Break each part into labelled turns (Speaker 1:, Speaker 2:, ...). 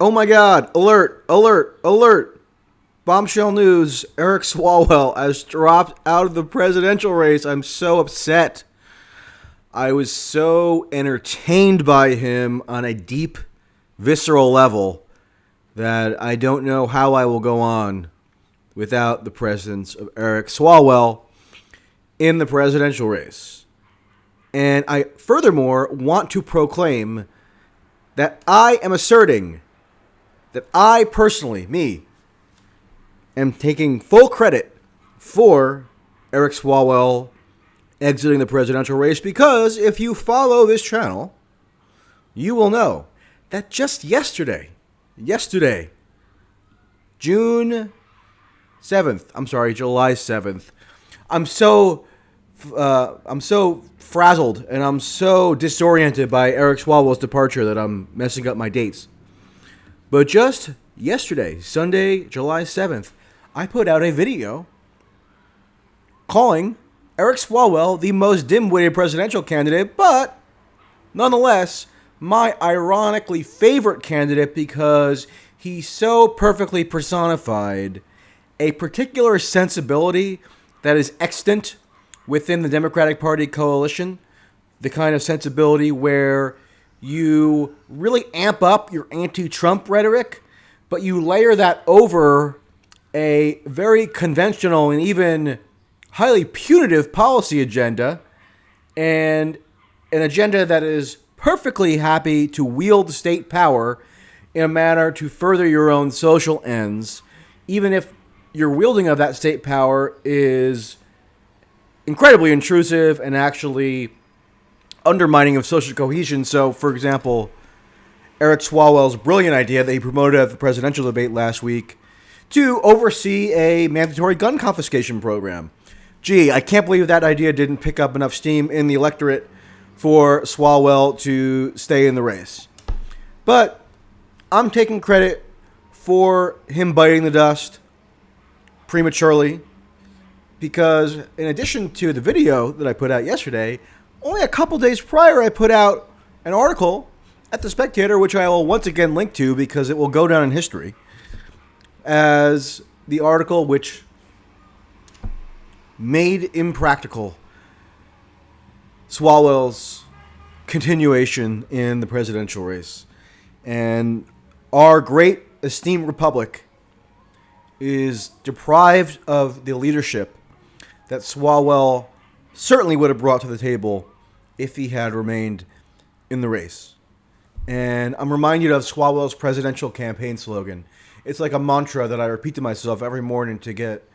Speaker 1: Oh my God! Alert! Alert! Alert! Bombshell news: Eric Swalwell has dropped out of the presidential race. I'm so upset. I was so entertained by him on a deep, visceral level that I don't know how I will go on without the presence of Eric Swalwell in the presidential race. And I furthermore want to proclaim that I am asserting that I personally, me, am taking full credit for Eric Swalwell exiting the presidential race, because if you follow this channel, you will know that just yesterday, July 7th, I'm so frazzled and I'm so disoriented by Eric Swalwell's departure that I'm messing up my dates. But just yesterday, Sunday, July 7th, I put out a video calling Eric Swalwell the most dim-witted presidential candidate, but nonetheless, my ironically favorite candidate because he so perfectly personified a particular sensibility that is extant within the Democratic Party coalition, the kind of sensibility where you really amp up your anti-Trump rhetoric, but you layer that over a very conventional and even highly punitive policy agenda, and an agenda that is perfectly happy to wield state power in a manner to further your own social ends, even if your wielding of that state power is incredibly intrusive and actually undermining of social cohesion. So, for example, Eric Swalwell's brilliant idea that he promoted at the presidential debate last week to oversee a mandatory gun confiscation program. Gee, I can't believe that idea didn't pick up enough steam in the electorate for Swalwell to stay in the race. But I'm taking credit for him biting the dust prematurely, because in addition to the video that I put out yesterday, only a couple days prior I put out an article at The Spectator, which I will once again link to because it will go down in history as the article which made impractical Swalwell's continuation in the presidential race. And our great esteemed republic is deprived of the leadership that Swalwell certainly would have brought to the table if he had remained in the race. And I'm reminded of Swalwell's presidential campaign slogan. It's like a mantra that I repeat to myself every morning to get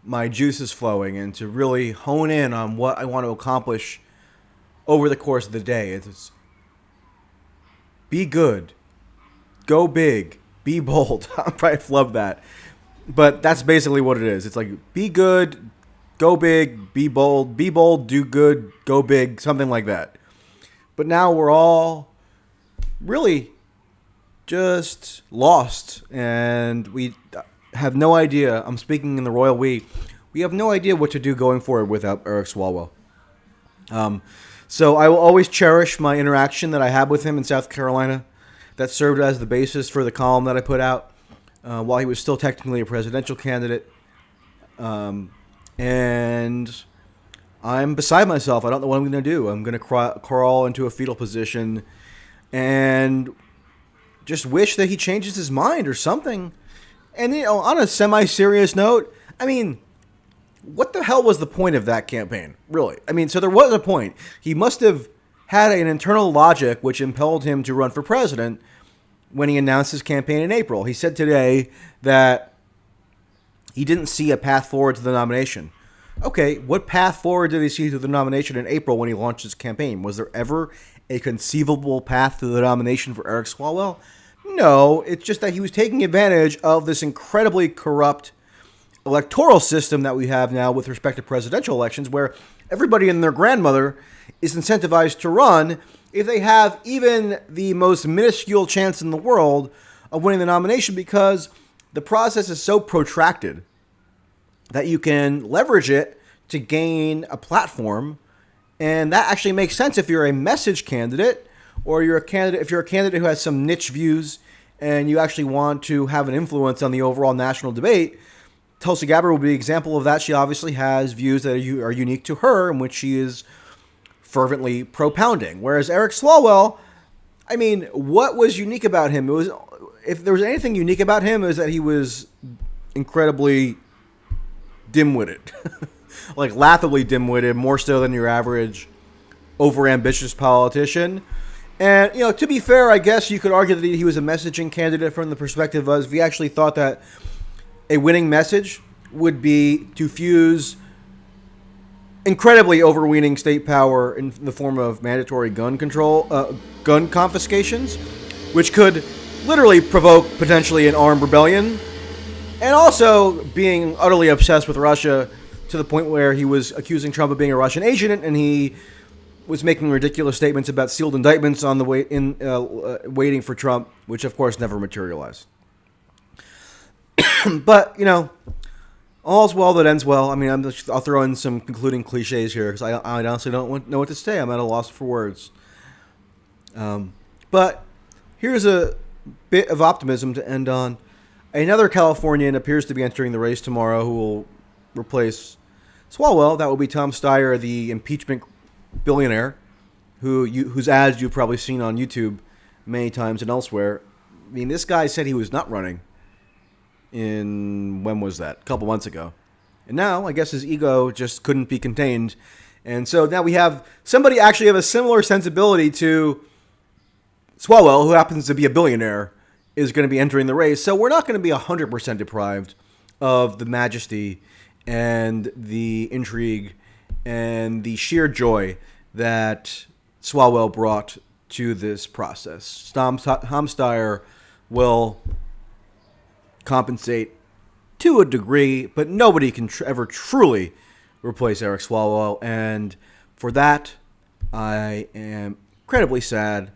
Speaker 1: my juices flowing and to really hone in on what I want to accomplish over the course of the day. It's be good, go big, be bold. I probably flub that. But that's basically what it is. It's like be good, go big, be bold, do good, go big, something like that. But now we're all really just lost, and we have no idea. I'm speaking in the royal we. We have no idea what to do going forward without Eric Swalwell. So I will always cherish my interaction that I had with him in South Carolina that served as the basis for the column that I put out while he was still technically a presidential candidate. And I'm beside myself. I don't know what I'm going to do. I'm going to crawl into a fetal position and just wish that he changes his mind or something. And, you know, on a semi-serious note, I mean, what the hell was the point of that campaign, really? I mean, so there was a point. He must have had an internal logic which impelled him to run for president when he announced his campaign in April. He said today that he didn't see a path forward to the nomination. Okay, what path forward did he see to the nomination in April when he launched his campaign? Was there ever a conceivable path to the nomination for Eric Swalwell? No, it's just that he was taking advantage of this incredibly corrupt electoral system that we have now with respect to presidential elections, where everybody and their grandmother is incentivized to run if they have even the most minuscule chance in the world of winning the nomination, because the process is so protracted that you can leverage it to gain a platform. And that actually makes sense if you're a message candidate, or if you're a candidate who has some niche views and you actually want to have an influence on the overall national debate, Tulsi Gabbard will be an example of that. She obviously has views that are unique to her, in which she is fervently propounding. Whereas Eric Swalwell, I mean, what was unique about him? It was, if there was anything unique about him, it was that he was incredibly dim-witted. Like laughably dim-witted, more so than your average overambitious politician. And, to be fair, I guess you could argue that he was a messaging candidate from the perspective of if he actually thought that a winning message would be to fuse incredibly overweening state power in the form of mandatory gun control, gun confiscations, which could literally provoke potentially an armed rebellion, and also being utterly obsessed with Russia to the point where he was accusing Trump of being a Russian agent, and he was making ridiculous statements about sealed indictments on the way in, waiting for Trump, which of course never materialized. But all's well that ends well. I mean, I'll throw in some concluding cliches here because I honestly don't know what to say. I'm at a loss for words. But here's a bit of optimism to end on. Another Californian appears to be entering the race tomorrow who will replace Swalwell. That will be Tom Steyer, the impeachment billionaire, whose ads you've probably seen on YouTube many times and elsewhere. I mean, this guy said he was not running when was that? A couple months ago. And now, I guess his ego just couldn't be contained. And so now we have somebody actually of a similar sensibility to Swalwell, who happens to be a billionaire, is going to be entering the race. So we're not going to be 100% deprived of the majesty and the intrigue and the sheer joy that Swalwell brought to this process. Tom Steyer will compensate to a degree, but nobody can ever truly replace Eric Swalwell, and for that, I am incredibly sad,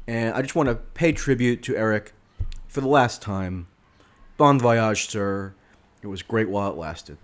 Speaker 1: and I just want to pay tribute to Eric for the last time. Bon voyage, sir. It was great while it lasted.